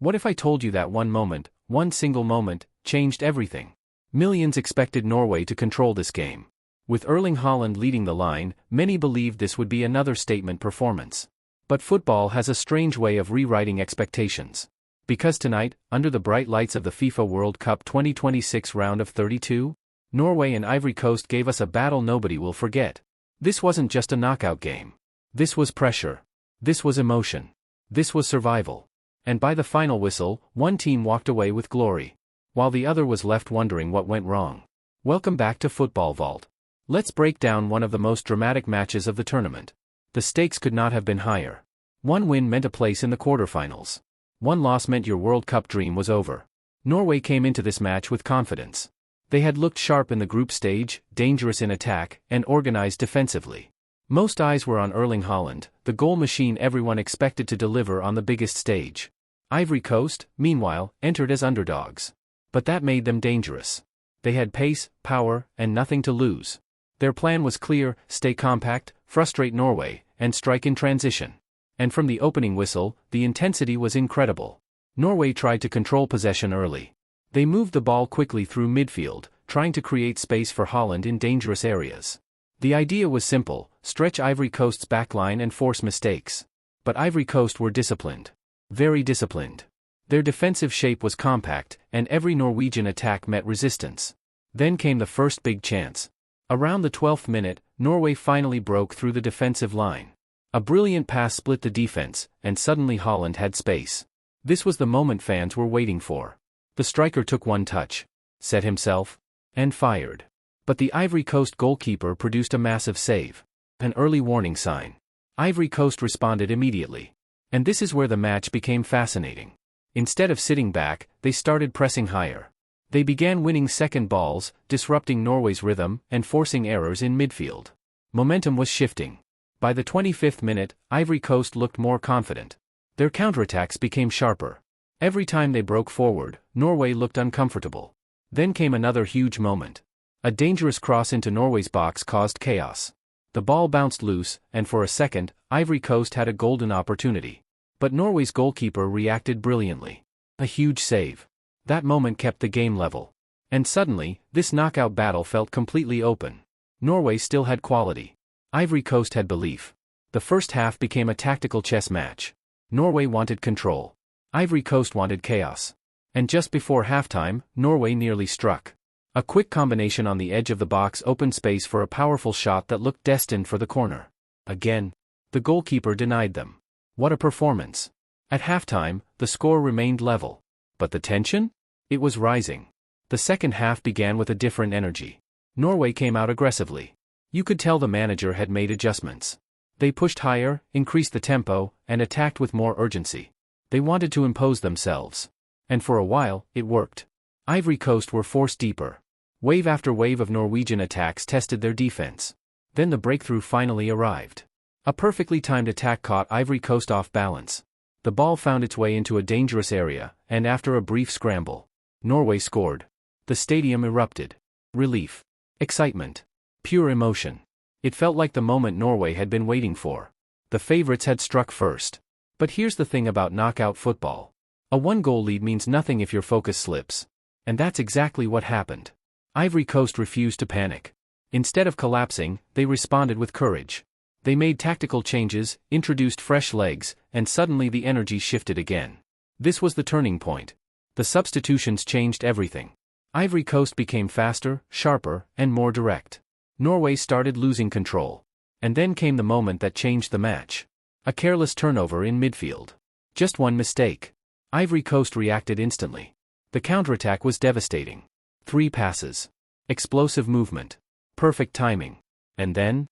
What if I told you that one moment, one single moment, changed everything? Millions expected Norway to control this game. With Erling Haaland leading the line, many believed this would be another statement performance. But football has a strange way of rewriting expectations. Because tonight, under the bright lights of the FIFA World Cup 2026 round of 32, Norway and Ivory Coast gave us a battle nobody will forget. This wasn't just a knockout game. This was pressure. This was emotion. This was survival. And by the final whistle, one team walked away with glory, while the other was left wondering what went wrong. Welcome back to Football Vault. Let's break down one of the most dramatic matches of the tournament. The stakes could not have been higher. One win meant a place in the quarterfinals. One loss meant your World Cup dream was over. Norway came into this match with confidence. They had looked sharp in the group stage, dangerous in attack, and organized defensively. Most eyes were on Erling Haaland, the goal machine everyone expected to deliver on the biggest stage. Ivory Coast, meanwhile, entered as underdogs. But that made them dangerous. They had pace, power, and nothing to lose. Their plan was clear: stay compact, frustrate Norway, and strike in transition. And from the opening whistle, the intensity was incredible. Norway tried to control possession early. They moved the ball quickly through midfield, trying to create space for Haaland in dangerous areas. The idea was simple: stretch Ivory Coast's backline and force mistakes. But Ivory Coast were disciplined. Very disciplined. Their defensive shape was compact, and every Norwegian attack met resistance. Then came the first big chance. Around the 12th minute, Norway finally broke through the defensive line. A brilliant pass split the defense, and suddenly Haaland had space. This was the moment fans were waiting for. The striker took one touch, set himself, and fired. But the Ivory Coast goalkeeper produced a massive save. An early warning sign. Ivory Coast responded immediately. And this is where the match became fascinating. Instead of sitting back, they started pressing higher. They began winning second balls, disrupting Norway's rhythm, and forcing errors in midfield. Momentum was shifting. By the 25th minute, Ivory Coast looked more confident. Their counterattacks became sharper. Every time they broke forward, Norway looked uncomfortable. Then came another huge moment. A dangerous cross into Norway's box caused chaos. The ball bounced loose, and for a second, Ivory Coast had a golden opportunity. But Norway's goalkeeper reacted brilliantly. A huge save. That moment kept the game level. And suddenly, this knockout battle felt completely open. Norway still had quality. Ivory Coast had belief. The first half became a tactical chess match. Norway wanted control. Ivory Coast wanted chaos. And just before halftime, Norway nearly struck. A quick combination on the edge of the box opened space for a powerful shot that looked destined for the corner. Again, the goalkeeper denied them. What a performance. At halftime, the score remained level. But the tension? It was rising. The second half began with a different energy. Norway came out aggressively. You could tell the manager had made adjustments. They pushed higher, increased the tempo, and attacked with more urgency. They wanted to impose themselves. And for a while, it worked. Ivory Coast were forced deeper. Wave after wave of Norwegian attacks tested their defense. Then the breakthrough finally arrived. A perfectly timed attack caught Ivory Coast off balance. The ball found its way into a dangerous area, and after a brief scramble, Norway scored. The stadium erupted. Relief. Excitement. Pure emotion. It felt like the moment Norway had been waiting for. The favorites had struck first. But here's the thing about knockout football. A one-goal lead means nothing if your focus slips. And that's exactly what happened. Ivory Coast refused to panic. Instead of collapsing, they responded with courage. They made tactical changes, introduced fresh legs, and suddenly the energy shifted again. This was the turning point. The substitutions changed everything. Ivory Coast became faster, sharper, and more direct. Norway started losing control. And then came the moment that changed the match. A careless turnover in midfield. Just one mistake. Ivory Coast reacted instantly. The counterattack was devastating. 3 passes. Explosive movement. Perfect timing. And then?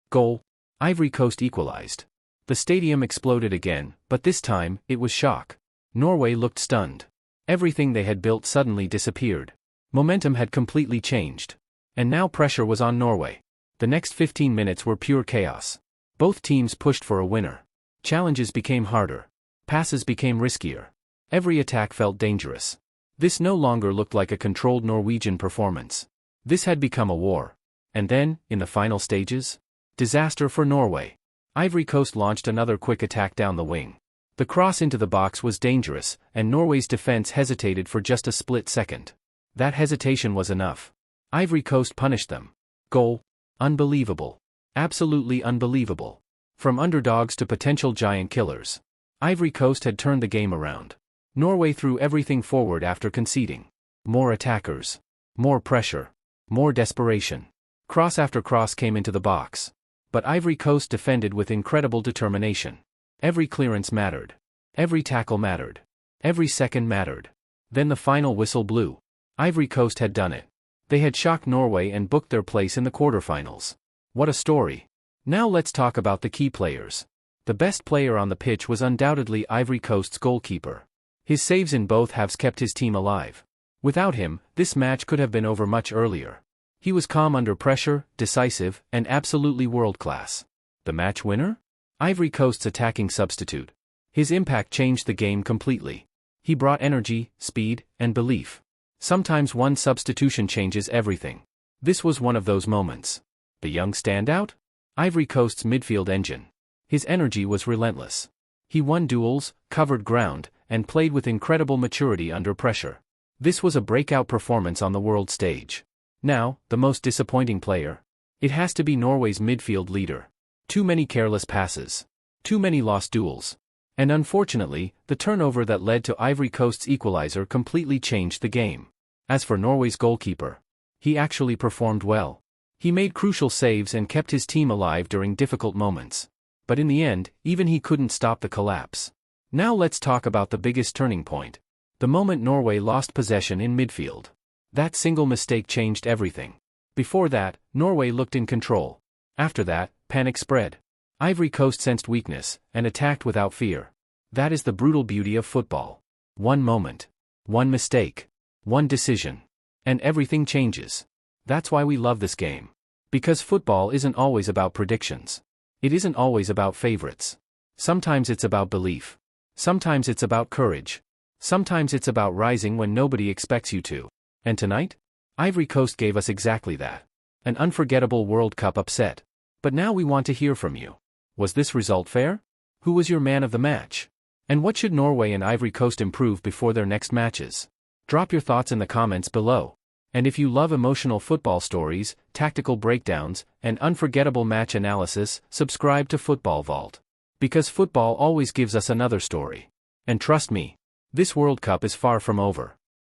Goal. Ivory Coast equalized. The stadium exploded again, but this time, it was shock. Norway looked stunned. Everything they had built suddenly disappeared. Momentum had completely changed. And now pressure was on Norway. The next 15 minutes were pure chaos. Both teams pushed for a winner. Challenges became harder. Passes became riskier. Every attack felt dangerous. This no longer looked like a controlled Norwegian performance. This had become a war. And then, in the final stages? Disaster for Norway. Ivory Coast launched another quick attack down the wing. The cross into the box was dangerous, and Norway's defense hesitated for just a split second. That hesitation was enough. Ivory Coast punished them. Goal. Unbelievable. Absolutely unbelievable. From underdogs to potential giant killers, Ivory Coast had turned the game around. Norway threw everything forward after conceding. More attackers. More pressure. More desperation. Cross after cross came into the box. But Ivory Coast defended with incredible determination. Every clearance mattered. Every tackle mattered. Every second mattered. Then the final whistle blew. Ivory Coast had done it. They had shocked Norway and booked their place in the quarterfinals. What a story. Now let's talk about the key players. The best player on the pitch was undoubtedly Ivory Coast's goalkeeper. His saves in both halves kept his team alive. Without him, this match could have been over much earlier. He was calm under pressure, decisive, and absolutely world-class. The match winner? Ivory Coast's attacking substitute. His impact changed the game completely. He brought energy, speed, and belief. Sometimes one substitution changes everything. This was one of those moments. The young standout? Ivory Coast's midfield engine. His energy was relentless. He won duels, covered ground, and played with incredible maturity under pressure. This was a breakout performance on the world stage. Now, the most disappointing player? It has to be Norway's midfield leader. Too many careless passes. Too many lost duels. And unfortunately, the turnover that led to Ivory Coast's equalizer completely changed the game. As for Norway's goalkeeper, he actually performed well. He made crucial saves and kept his team alive during difficult moments. But in the end, even he couldn't stop the collapse. Now let's talk about the biggest turning point. The moment Norway lost possession in midfield. That single mistake changed everything. Before that, Norway looked in control. After that, panic spread. Ivory Coast sensed weakness, and attacked without fear. That is the brutal beauty of football. One moment. One mistake. One decision. And everything changes. That's why we love this game. Because football isn't always about predictions. It isn't always about favorites. Sometimes it's about belief. Sometimes it's about courage. Sometimes it's about rising when nobody expects you to. And tonight? Ivory Coast gave us exactly that. An unforgettable World Cup upset. But now we want to hear from you. Was this result fair? Who was your man of the match? And what should Norway and Ivory Coast improve before their next matches? Drop your thoughts in the comments below. And if you love emotional football stories, tactical breakdowns, and unforgettable match analysis, subscribe to Football Vault. Because football always gives us another story. And trust me, this World Cup is far from over.